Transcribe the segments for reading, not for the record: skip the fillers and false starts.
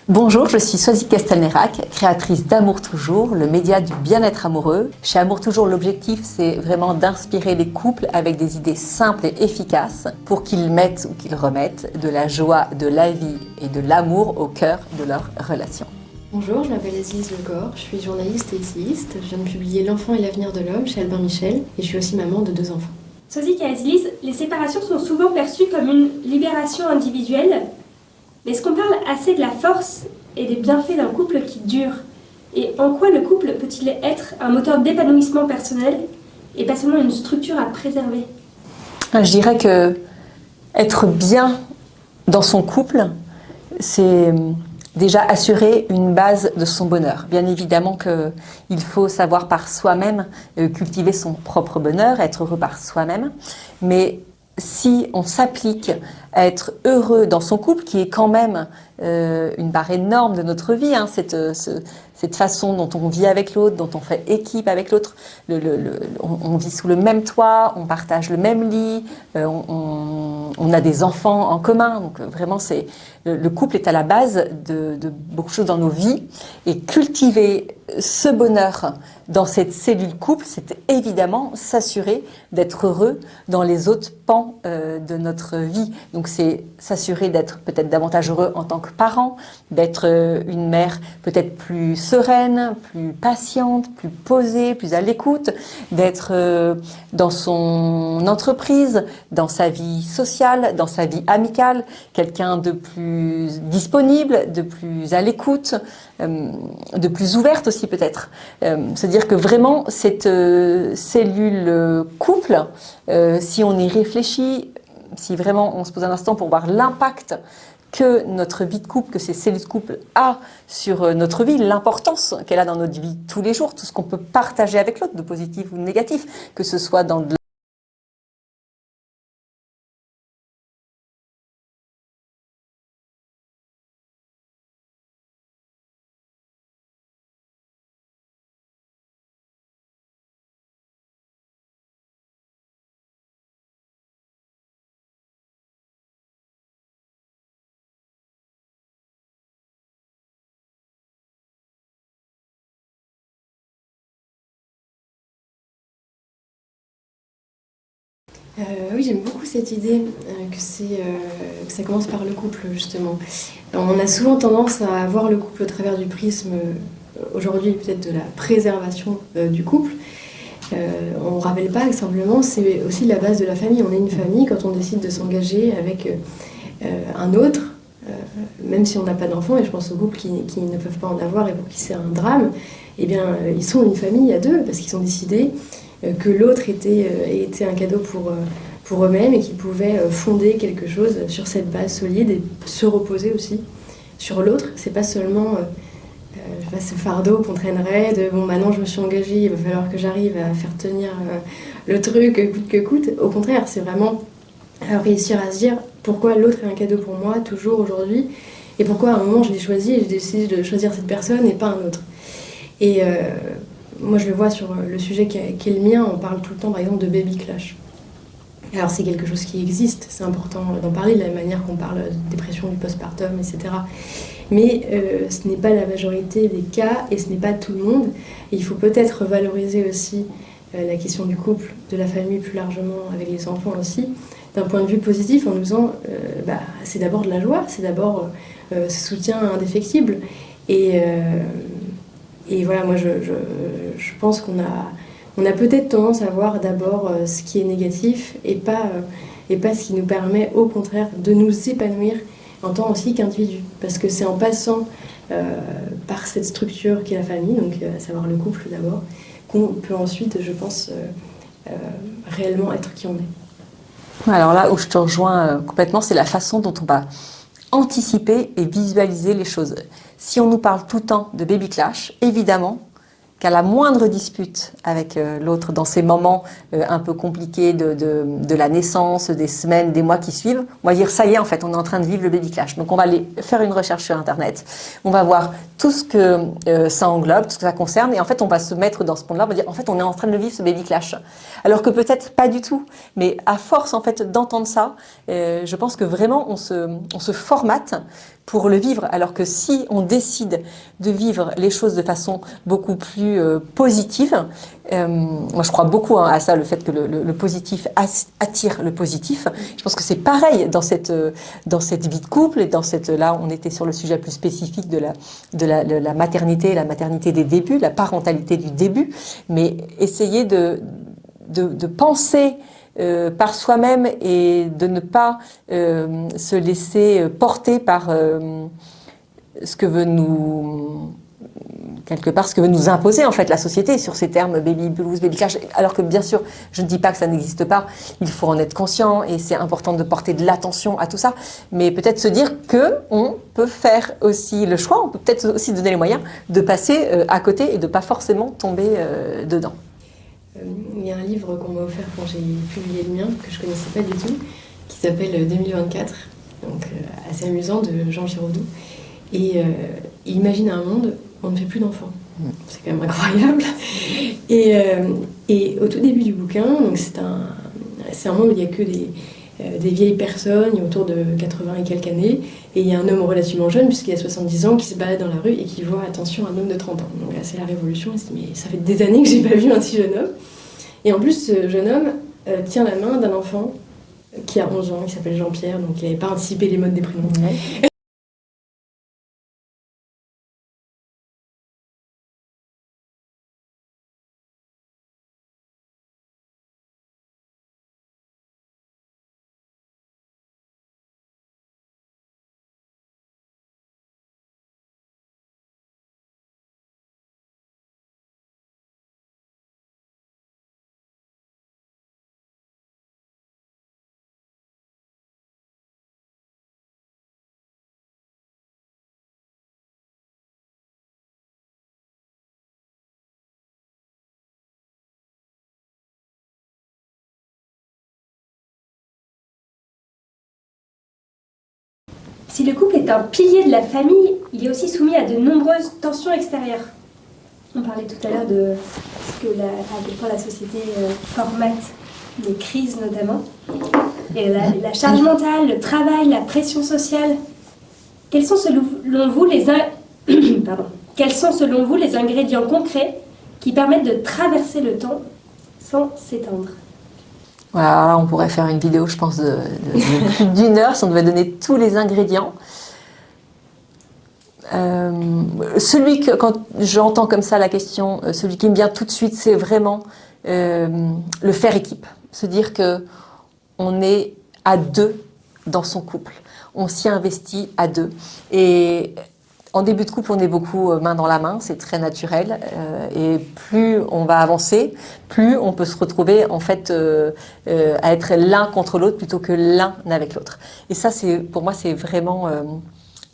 Bonjour, je suis Swazik Castelnerac, créatrice d'Amour Toujours, le média du bien-être amoureux. Chez Amour Toujours, l'objectif, c'est vraiment d'inspirer les couples avec des idées simples et efficaces pour qu'ils mettent ou qu'ils remettent de la joie, de la vie et de l'amour au cœur de leur relation. Bonjour, je m'appelle Aziz Legor, je suis journaliste et essayiste. Je viens de publier L'enfant et l'avenir de l'homme chez Albin Michel et je suis aussi maman de 2 enfants. Swazik et Aziz, les séparations sont souvent perçues comme une libération individuelle. Mais est-ce qu'on parle assez de la force et des bienfaits d'un couple qui dure? Et en quoi le couple peut-il être un moteur d'épanouissement personnel et pas seulement une structure à préserver? Je dirais que être bien dans son couple, c'est déjà assurer une base de son bonheur. Bien évidemment qu'il faut savoir par soi-même cultiver son propre bonheur, être heureux par soi-même, mais si on s'applique à être heureux dans son couple, qui est quand même une part énorme de notre vie, hein, cette façon dont on vit avec l'autre, dont on fait équipe avec l'autre, on vit sous le même toit, on partage le même lit, on a des enfants en commun, donc vraiment le couple est à la base de beaucoup de choses dans nos vies, et cultiver ce bonheur dans cette cellule couple, c'est évidemment s'assurer d'être heureux dans les autres pans de notre vie. Donc c'est s'assurer d'être peut-être davantage heureux en tant que parent, d'être une mère peut-être plus sereine, plus patiente, plus posée, plus à l'écoute, d'être dans son entreprise, dans sa vie sociale, dans sa vie amicale, quelqu'un de plus disponible, de plus à l'écoute, de plus ouverte aussi peut-être. C'est-à-dire que vraiment cette cellule couple, si on y réfléchit, si vraiment on se pose un instant pour voir l'impact que notre vie de couple, que ces cellules de couple a sur notre vie, l'importance qu'elle a dans notre vie tous les jours, tout ce qu'on peut partager avec l'autre, de positif ou de négatif, que ce soit dans de Oui, j'aime beaucoup cette idée que ça commence par le couple, justement. On a souvent tendance à voir le couple au travers du prisme, aujourd'hui peut-être de la préservation du couple. On ne rappelle pas que simplement c'est aussi la base de la famille. On est une famille quand on décide de s'engager avec un autre, même si on n'a pas d'enfants, et je pense aux couples qui ne peuvent pas en avoir et pour qui c'est un drame, eh bien ils sont une famille à deux parce qu'ils ont décidé que l'autre était un cadeau pour eux-mêmes et qu'ils pouvaient fonder quelque chose sur cette base solide et se reposer aussi sur l'autre. C'est pas seulement ce fardeau qu'on traînerait de bon, maintenant je me suis engagée, il va falloir que j'arrive à faire tenir le truc coûte que coûte. Au contraire, c'est vraiment réussir à se dire pourquoi l'autre est un cadeau pour moi toujours aujourd'hui et pourquoi à un moment je l'ai choisi et j'ai décidé de choisir cette personne et pas un autre. Et moi, je le vois sur le sujet qui est le mien. On parle tout le temps, par exemple, de baby clash. Alors, c'est quelque chose qui existe. C'est important d'en parler de la manière qu'on parle de dépression du postpartum, etc. Mais ce n'est pas la majorité des cas et ce n'est pas tout le monde. Et il faut peut-être valoriser aussi la question du couple, de la famille plus largement, avec les enfants aussi, d'un point de vue positif en nous disant c'est d'abord de la joie, c'est d'abord ce soutien indéfectible. Et voilà, moi je pense qu'on a peut-être tendance à voir d'abord ce qui est négatif et pas ce qui nous permet au contraire de nous épanouir en tant aussi qu'individu. Parce que c'est en passant par cette structure qu'est la famille, donc à savoir le couple d'abord, qu'on peut ensuite, je pense, réellement être qui on est. Alors là où je te rejoins complètement, c'est la façon dont on va anticiper et visualiser les choses. Si on nous parle tout le temps de baby clash, évidemment qu'à la moindre dispute avec l'autre dans ces moments un peu compliqués de la naissance, des semaines, des mois qui suivent, on va dire ça y est, en fait, on est en train de vivre le baby clash. Donc on va aller faire une recherche sur Internet, on va voir tout ce que ça englobe, tout ce que ça concerne, et en fait on va se mettre dans ce monde-là, on va dire en fait on est en train de vivre ce baby clash. Alors que peut-être pas du tout, mais à force en fait d'entendre ça, je pense que vraiment on se formate pour le vivre, alors que si on décide de vivre les choses de façon beaucoup plus positive, moi je crois beaucoup à ça, le fait que le positif attire le positif. Je pense que c'est pareil dans cette vie de couple, et là on était sur le sujet plus spécifique de la maternité, la maternité des débuts, la parentalité du début, mais essayer de penser par soi-même et de ne pas se laisser porter par ce que veut nous imposer en fait la société sur ces termes baby blues, baby clash, alors que bien sûr je ne dis pas que ça n'existe pas, il faut en être conscient et c'est important de porter de l'attention à tout ça, mais peut-être se dire que on peut faire aussi le choix, on peut peut-être aussi donner les moyens de passer à côté et de pas forcément tomber dedans. Il y a un livre qu'on m'a offert quand j'ai publié le mien, que je ne connaissais pas du tout, qui s'appelle 2024, donc assez amusant, de Jean Giraudoux. Et il imagine un monde où on ne fait plus d'enfants. C'est quand même incroyable. Et au tout début du bouquin, donc c'est un monde où il n'y a que des vieilles personnes, il y a autour de 80 et quelques années, et il y a un homme relativement jeune, puisqu'il a 70 ans, qui se balade dans la rue et qui voit, attention, un homme de 30 ans. Donc là, c'est la révolution, il se dit, mais ça fait des années que j'ai pas vu un si jeune homme. Et en plus, ce jeune homme tient la main d'un enfant qui a 11 ans, qui s'appelle Jean-Pierre, donc il n'avait pas anticipé les modes des prénoms. Ouais. Si le couple est un pilier de la famille, il est aussi soumis à de nombreuses tensions extérieures. On parlait tout à l'heure de ce que la société formate des crises notamment. Et la charge mentale, le travail, la pression sociale. Quels sont selon vous les ingrédients concrets qui permettent de traverser le temps sans s'éteindre ? Voilà, là, on pourrait faire une vidéo, je pense, de plus d'une heure si on devait donner tous les ingrédients. Quand j'entends comme ça la question, celui qui me vient tout de suite, c'est vraiment le faire équipe. Se dire qu'on est à deux dans son couple. On s'y investit à deux. Et en début de couple, on est beaucoup main dans la main, c'est très naturel. Et plus on va avancer, plus on peut se retrouver en fait à être l'un contre l'autre plutôt que l'un avec l'autre. Et ça, pour moi, c'est vraiment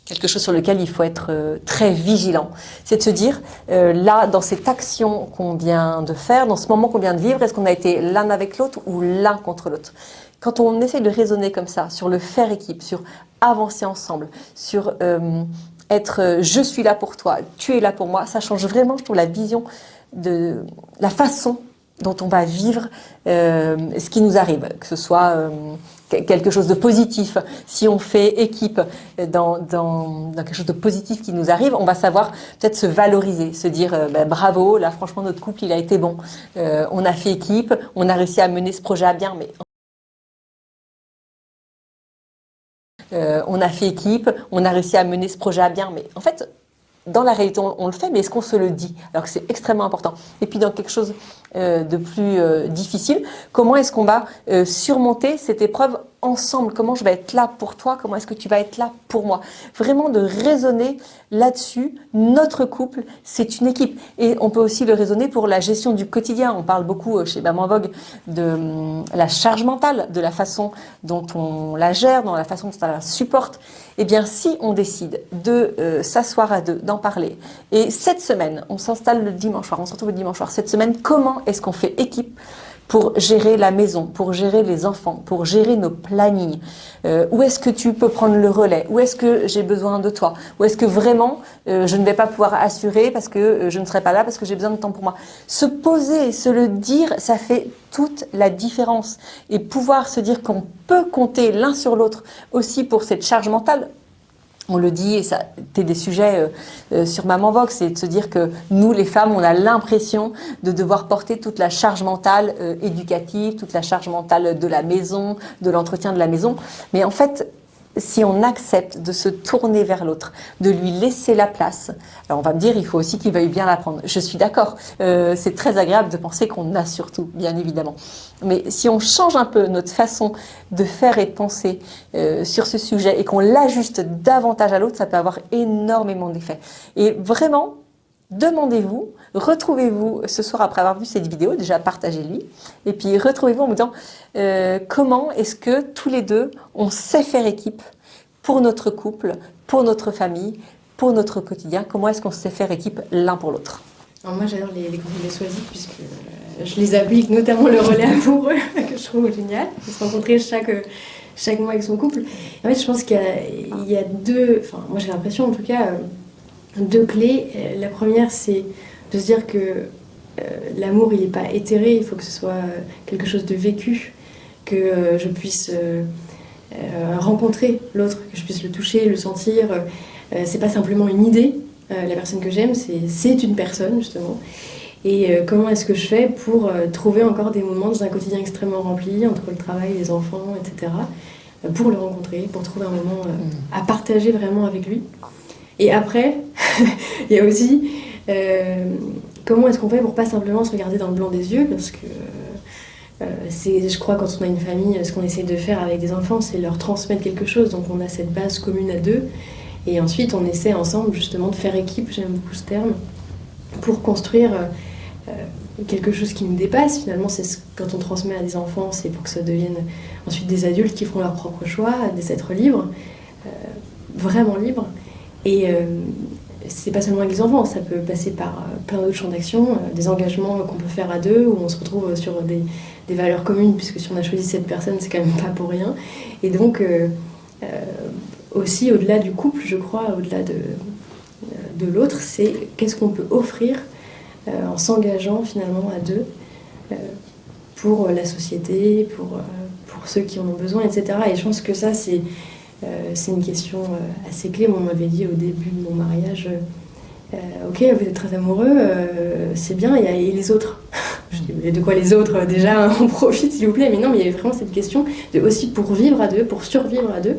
quelque chose sur lequel il faut être très vigilant. C'est de se dire, là, dans cette action qu'on vient de faire, dans ce moment qu'on vient de vivre, est-ce qu'on a été l'un avec l'autre ou l'un contre l'autre ? Quand on essaie de raisonner comme ça, sur le faire équipe, sur avancer ensemble, sur être je suis là pour toi, tu es là pour moi, ça change vraiment, je trouve, la vision de la façon dont on va vivre ce qui nous arrive, que ce soit quelque chose de positif. Si on fait équipe dans quelque chose de positif qui nous arrive, on va savoir peut-être se valoriser, se dire bravo, là franchement notre couple il a été bon, on a fait équipe, on a réussi à mener ce projet à bien, mais on a fait équipe, on a réussi à mener ce projet à bien, mais en fait, dans la réalité, on le fait, mais est-ce qu'on se le dit? Alors que c'est extrêmement important. Et puis dans quelque chose de plus difficile, comment est-ce qu'on va surmonter cette épreuve ensemble? Comment je vais être là pour toi? Comment est-ce que tu vas être là pour moi? Vraiment de raisonner là-dessus. Notre couple, c'est une équipe. Et on peut aussi le raisonner pour la gestion du quotidien. On parle beaucoup chez Maman Vogue de la charge mentale, de la façon dont on la gère, de la façon dont on la supporte. Eh bien, si on décide de s'asseoir à deux, d'en parler, et cette semaine, on s'installe le dimanche soir, on se retrouve le dimanche soir, cette semaine, comment est-ce qu'on fait équipe pour gérer la maison, pour gérer les enfants, pour gérer nos plannings? Où est-ce que tu peux prendre le relais? Où est-ce que j'ai besoin de toi? Où est-ce que vraiment je ne vais pas pouvoir assurer parce que je ne serai pas là, parce que j'ai besoin de temps pour moi? Se poser, se le dire, ça fait toute la différence. Et pouvoir se dire qu'on peut compter l'un sur l'autre aussi pour cette charge mentale. On le dit, et ça, c'était des sujets sur Maman Vox, c'est de se dire que nous, les femmes, on a l'impression de devoir porter toute la charge mentale éducative, toute la charge mentale de la maison, de l'entretien de la maison. Mais en fait, si on accepte de se tourner vers l'autre, de lui laisser la place, alors on va me dire, il faut aussi qu'il veuille bien l'apprendre. Je suis d'accord, c'est très agréable de penser qu'on a surtout, bien évidemment. Mais si on change un peu notre façon de faire et de penser sur ce sujet et qu'on l'ajuste davantage à l'autre, ça peut avoir énormément d'effets. Et vraiment, demandez-vous, retrouvez-vous ce soir après avoir vu cette vidéo, déjà partagez-lui, et puis retrouvez-vous en me disant comment est-ce que tous les deux, on sait faire équipe pour notre couple, pour notre famille, pour notre quotidien, comment est-ce qu'on sait faire équipe l'un pour l'autre. Alors moi j'adore les conseils de Swazik puisque je les applique, notamment le relais amoureux que je trouve génial, de se rencontrer chaque mois avec son couple. En fait je pense qu'il y a deux, enfin moi j'ai l'impression en tout cas, deux clés. La première c'est de se dire que l'amour il n'est pas éthéré, il faut que ce soit quelque chose de vécu, que je puisse rencontrer l'autre, que je puisse le toucher, le sentir. C'est pas simplement une idée. La personne que j'aime, c'est une personne, justement. Et comment est-ce que je fais pour trouver encore des moments dans un quotidien extrêmement rempli, entre le travail, les enfants, etc., pour le rencontrer, pour trouver un moment à partager vraiment avec lui. Et après, il y a aussi comment est-ce qu'on fait pour pas simplement se regarder dans le blanc des yeux, parce que je crois, quand on a une famille, ce qu'on essaie de faire avec des enfants, c'est leur transmettre quelque chose. Donc on a cette base commune à deux. Et ensuite, on essaie ensemble justement de faire équipe, j'aime beaucoup ce terme, pour construire quelque chose qui nous dépasse. Finalement, quand on transmet à des enfants, c'est pour que ça devienne ensuite des adultes qui feront leurs propres choix, des êtres libres, vraiment libres. Et c'est pas seulement avec les enfants, ça peut passer par plein d'autres champs d'action, des engagements qu'on peut faire à deux, où on se retrouve sur des valeurs communes, puisque si on a choisi cette personne, c'est quand même pas pour rien. Et donc, aussi, au-delà du couple, je crois, au-delà de l'autre, c'est qu'est-ce qu'on peut offrir en s'engageant finalement à deux pour la société, pour ceux qui en ont besoin, etc. Et je pense que ça, c'est une question assez clé. On m'avait dit au début de mon mariage, ok, vous êtes très amoureux, c'est bien, et les autres? Je dis, mais de quoi les autres? Déjà, on profite, s'il vous plaît. Mais non, mais il y avait vraiment cette question de aussi pour vivre à deux, pour survivre à deux,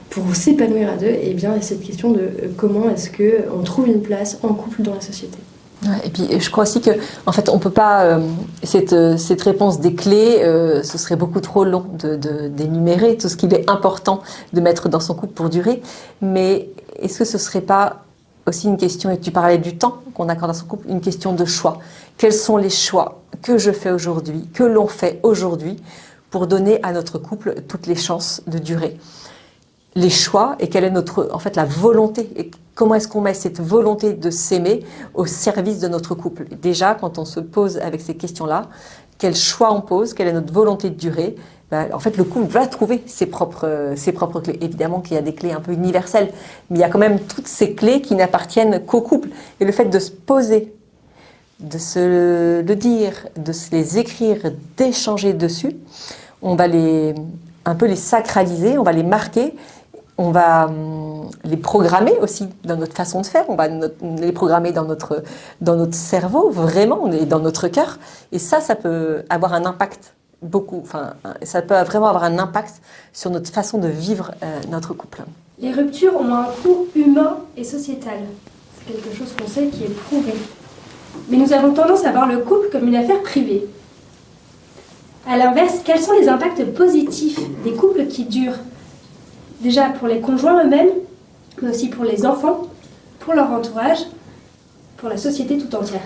pour s'épanouir à deux, et bien cette question de comment est-ce qu'on trouve une place en couple dans la société. Ouais, et puis je crois aussi que en fait on peut pas cette réponse des clés, ce serait beaucoup trop long d'énumérer tout ce qu'il est important de mettre dans son couple pour durer. Mais est-ce que ce serait pas aussi une question, et tu parlais du temps qu'on accorde à son couple, une question de choix. Quels sont les choix que je fais aujourd'hui, que l'on fait aujourd'hui pour donner à notre couple toutes les chances de durer? Les choix, et quelle est en fait la volonté, et comment est-ce qu'on met cette volonté de s'aimer au service de notre couple? Déjà, quand on se pose avec ces questions-là, quel choix on pose, quelle est notre volonté de durer, en fait le couple va trouver ses propres clés. Évidemment qu'il y a des clés un peu universelles, mais il y a quand même toutes ces clés qui n'appartiennent qu'au couple. Et le fait de se poser, de se le dire, de se les écrire, d'échanger dessus, on va un peu les sacraliser, on va les marquer. On va les programmer aussi dans notre façon de faire, on va les programmer dans notre cerveau, vraiment, et dans notre cœur. Et ça peut avoir un impact ça peut vraiment avoir un impact sur notre façon de vivre notre couple. Les ruptures ont un coût humain et sociétal. C'est quelque chose qu'on sait qui est prouvé. Mais nous avons tendance à voir le couple comme une affaire privée. À l'inverse, quels sont les impacts positifs des couples qui durent ? Déjà pour les conjoints eux-mêmes, mais aussi pour les enfants, pour leur entourage, pour la société tout entière.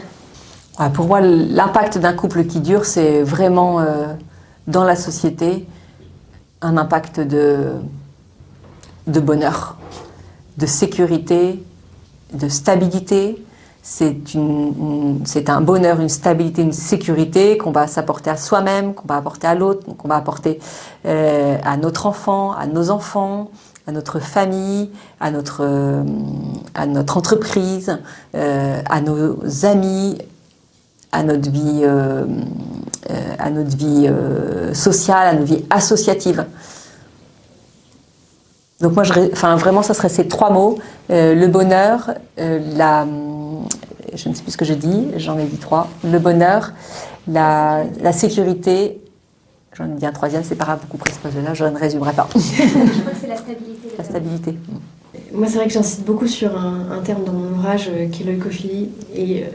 Pour moi, l'impact d'un couple qui dure, c'est vraiment dans la société un impact de bonheur, de sécurité, de stabilité. C'est un bonheur, une stabilité, une sécurité qu'on va s'apporter à soi-même, qu'on va apporter à l'autre, qu'on va apporter à notre enfant, à nos enfants, à notre famille, à notre entreprise, à nos amis, à notre vie sociale, à notre vie associative. Donc moi, vraiment, ça serait ces 3 mots. Le bonheur, je ne sais plus ce que j'ai dit, j'en ai dit 3. Le bonheur, la sécurité, j'en ai dit un 3e, c'est pas grave, vous couperez ce poste-là, je ne résumerai pas. Je crois que c'est la stabilité. La stabilité. Moi, c'est vrai que j'insiste beaucoup sur un terme dans mon ouvrage qui est l'oïkophilie. Et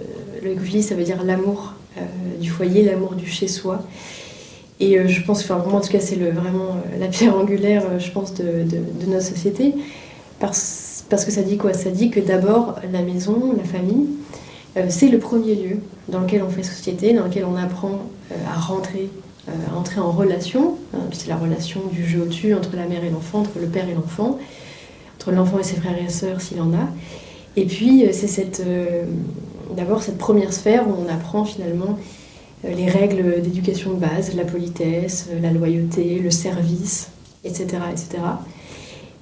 l'oïkophilie, ça veut dire l'amour du foyer, l'amour du chez-soi. Et je pense, enfin, moi en tout cas, c'est vraiment la pierre angulaire, je pense, de notre société. Parce que ça dit quoi? Ça dit que d'abord, la maison, la famille, c'est le premier lieu dans lequel on fait société, dans lequel on apprend à entrer en relation. C'est la relation du jeu au-dessus entre la mère et l'enfant, entre le père et l'enfant, entre l'enfant et ses frères et sœurs s'il en a. Et puis, c'est d'abord cette première sphère où on apprend finalement les règles d'éducation de base, la politesse, la loyauté, le service, etc., etc.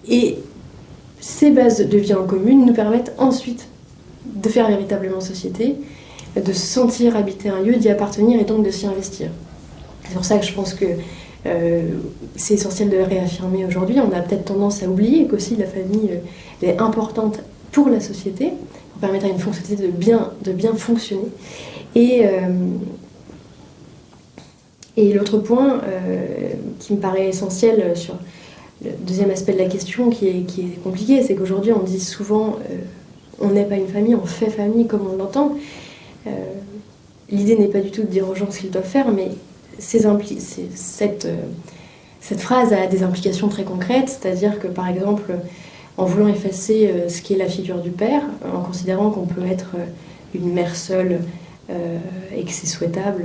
Et ces bases de vie en commune nous permettent ensuite de faire véritablement société, de se sentir habiter un lieu, d'y appartenir et donc de s'y investir. C'est pour ça que je pense que c'est essentiel de le réaffirmer aujourd'hui. On a peut-être tendance à oublier qu'aussi la famille est importante pour la société, pour permettre à une société de bien fonctionner. Et l'autre point qui me paraît essentiel sur le deuxième aspect de la question qui est compliqué, c'est qu'aujourd'hui on dit souvent on n'est pas une famille, on fait famille comme on l'entend. L'idée n'est pas du tout de dire aux gens ce qu'ils doivent faire, mais cette phrase a des implications très concrètes, c'est-à-dire que par exemple, en voulant effacer ce qui est la figure du père, en considérant qu'on peut être une mère seule et que c'est souhaitable,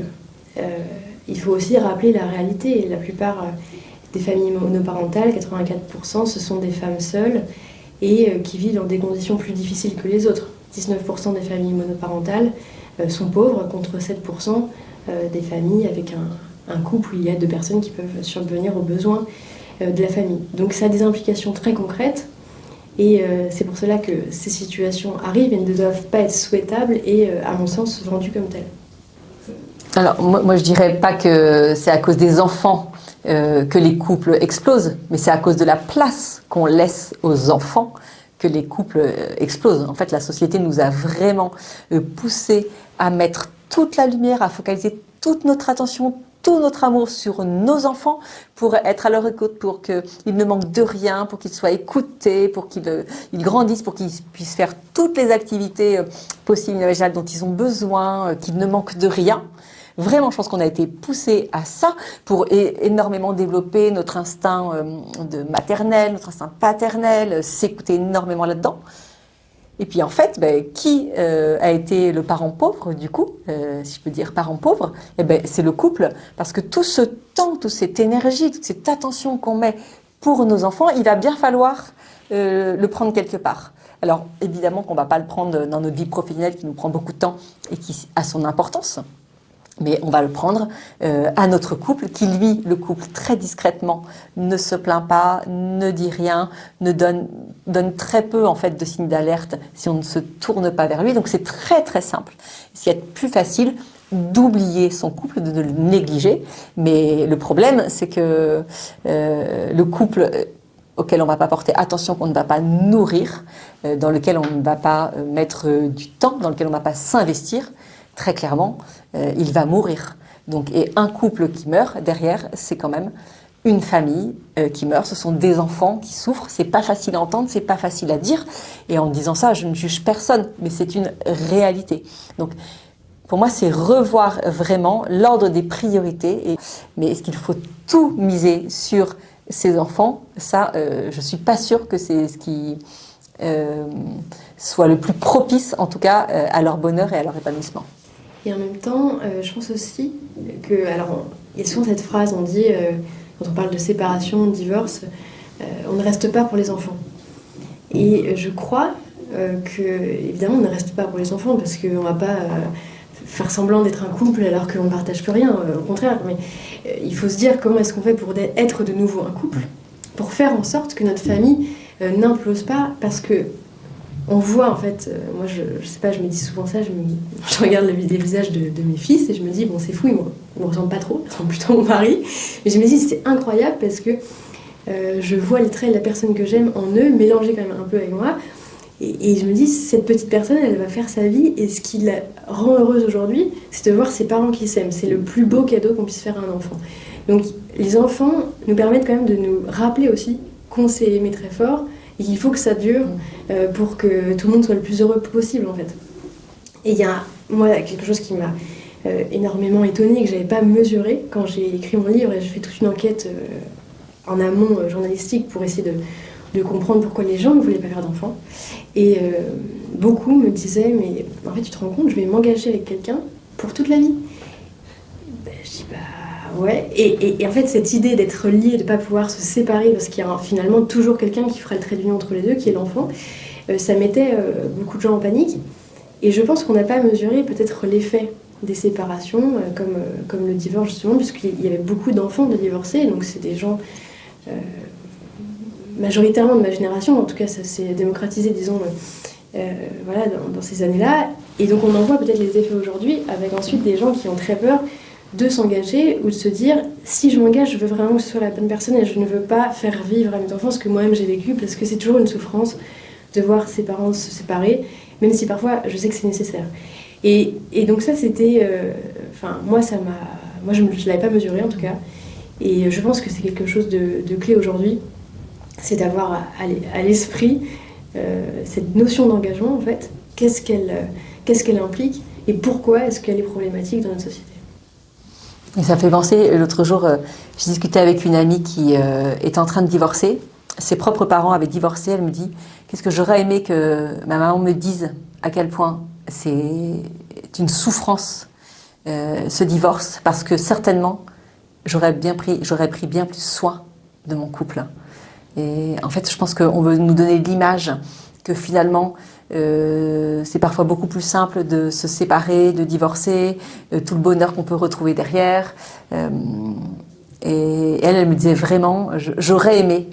il faut aussi rappeler la réalité. La plupart des familles monoparentales, 84%, ce sont des femmes seules et qui vivent dans des conditions plus difficiles que les autres. 19% des familles monoparentales sont pauvres, contre 7% des familles avec un couple où il y a 2 personnes qui peuvent subvenir aux besoins de la famille. Donc ça a des implications très concrètes et c'est pour cela que ces situations arrivent et ne doivent pas être souhaitables et, à mon sens, vendues comme telles. Alors, moi je dirais pas que c'est à cause des enfants que les couples explosent, mais c'est à cause de la place qu'on laisse aux enfants que les couples explosent. En fait, la société nous a vraiment poussé à mettre toute la lumière, à focaliser toute notre attention, tout notre amour sur nos enfants pour être à leur écoute, pour qu'ils ne manquent de rien, pour qu'ils soient écoutés, pour qu'ils grandissent, pour qu'ils puissent faire toutes les activités possibles et imaginables dont ils ont besoin, qu'ils ne manquent de rien. Vraiment, je pense qu'on a été poussé à ça pour énormément développer notre instinct de maternel, notre instinct paternel, s'écouter énormément là-dedans. Et puis en fait, qui a été le parent pauvre du coup, si je peux dire parent pauvre, c'est le couple, parce que tout ce temps, toute cette énergie, toute cette attention qu'on met pour nos enfants, il va bien falloir le prendre quelque part. Alors évidemment qu'on ne va pas le prendre dans notre vie professionnelle qui nous prend beaucoup de temps et qui a son importance. Mais on va le prendre à notre couple, qui lui, le couple, très discrètement, ne se plaint pas, ne dit rien, ne donne très peu en fait de signes d'alerte si on ne se tourne pas vers lui. Donc c'est très très simple. C'est plus facile d'oublier son couple, de le négliger. Mais le problème, c'est que le couple auquel on ne va pas porter attention, qu'on ne va pas nourrir, dans lequel on ne va pas mettre du temps, dans lequel on ne va pas s'investir, très clairement, il va mourir. Donc, et un couple qui meurt, derrière, c'est quand même une famille qui meurt. Ce sont des enfants qui souffrent. C'est pas facile à entendre, c'est pas facile à dire. Et en disant ça, je ne juge personne, mais c'est une réalité. Donc, pour moi, c'est revoir vraiment l'ordre des priorités. Mais est-ce qu'il faut tout miser sur ces enfants? Ça, je suis pas sûre que c'est ce qui soit le plus propice, en tout cas, à leur bonheur et à leur épanouissement. Et en même temps, je pense aussi que, alors, il y a souvent cette phrase, on dit, quand on parle de séparation, de divorce, on ne reste pas pour les enfants. Et je crois que, évidemment, on ne reste pas pour les enfants, parce qu'on ne va pas faire semblant d'être un couple alors qu'on ne partage plus rien, au contraire. Mais il faut se dire comment est-ce qu'on fait pour être de nouveau un couple, pour faire en sorte que notre famille n'implose pas, parce que on voit en fait, moi je sais pas, je me dis souvent ça, je regarde les visages de mes fils et je me dis, bon c'est fou, ils me ressemblent pas trop, ils ressemblent plutôt à mon mari, mais je me dis c'est incroyable parce que je vois les traits de la personne que j'aime en eux, mélangés quand même un peu avec moi. Et je me dis, cette petite personne, elle va faire sa vie. Et ce qui la rend heureuse aujourd'hui, c'est de voir ses parents qui s'aiment. C'est le plus beau cadeau qu'on puisse faire à un enfant. Donc les enfants nous permettent quand même de nous rappeler aussi qu'on s'est aimé très fort et qu'il faut que ça dure pour que tout le monde soit le plus heureux possible en fait. Et il y a, moi, quelque chose qui m'a énormément étonnée et que je n'avais pas mesuré quand j'ai écrit mon livre et j'ai fait toute une enquête en amont journalistique pour essayer de comprendre pourquoi les gens ne voulaient pas faire d'enfants. Et beaucoup me disaient, mais en fait tu te rends compte, je vais m'engager avec quelqu'un pour toute la vie. Ben, je dis, bah ouais. Et en fait cette idée d'être lié, de ne pas pouvoir se séparer, parce qu'il y a finalement toujours quelqu'un qui fera le trait d'union entre les deux, qui est l'enfant, ça mettait beaucoup de gens en panique. Et je pense qu'on n'a pas mesuré peut-être l'effet des séparations, comme le divorce justement, puisqu'il y avait beaucoup d'enfants de divorcés, donc c'est des gens majoritairement de ma génération, en tout cas ça s'est démocratisé, disons, voilà, dans ces années-là. Et donc on en voit peut-être les effets aujourd'hui, avec ensuite des gens qui ont très peur de s'engager ou de se dire, si je m'engage, je veux vraiment que ce soit la bonne personne et je ne veux pas faire vivre à mes enfants ce que moi-même j'ai vécu, parce que c'est toujours une souffrance de voir ses parents se séparer, même si parfois je sais que c'est nécessaire. Et donc ça c'était, moi je ne l'avais pas mesuré en tout cas, et je pense que c'est quelque chose de clé aujourd'hui, c'est d'avoir à l'esprit cette notion d'engagement en fait, qu'est-ce qu'elle implique et pourquoi est-ce qu'elle est problématique dans notre société. Et ça me fait penser, l'autre jour, j'ai discuté avec une amie qui est en train de divorcer. Ses propres parents avaient divorcé. Elle me dit, qu'est-ce que j'aurais aimé que ma maman me dise à quel point c'est une souffrance ce divorce, parce que certainement j'aurais pris bien plus soin de mon couple. Et en fait, je pense qu'on veut nous donner l'image que finalement c'est parfois beaucoup plus simple de se séparer, de divorcer, tout le bonheur qu'on peut retrouver derrière. Et elle me disait vraiment, j'aurais aimé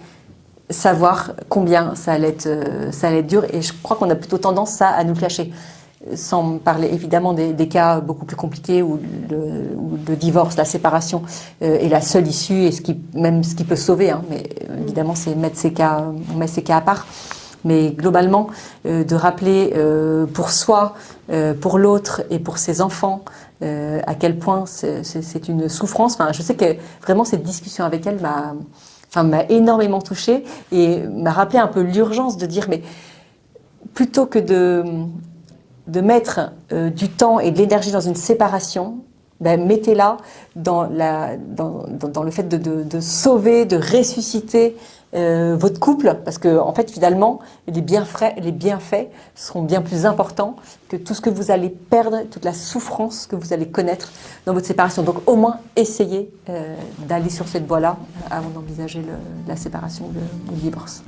savoir combien ça allait être dur, et je crois qu'on a plutôt tendance à nous le cacher. Sans parler évidemment des cas beaucoup plus compliqués où le divorce, la séparation est la seule issue et ce qui peut sauver, hein, mais évidemment on met ces cas à part. Mais globalement, de rappeler pour soi, pour l'autre et pour ses enfants à quel point c'est une souffrance. Enfin, je sais que vraiment cette discussion avec elle m'a énormément touchée et m'a rappelé un peu l'urgence de dire, mais plutôt que de mettre du temps et de l'énergie dans une séparation, mettez-la dans le fait de sauver, de ressusciter votre couple, parce que en fait finalement les bienfaits seront bien plus importants que tout ce que vous allez perdre, toute la souffrance que vous allez connaître dans votre séparation. Donc au moins essayez d'aller sur cette voie-là avant d'envisager la séparation ou le divorce.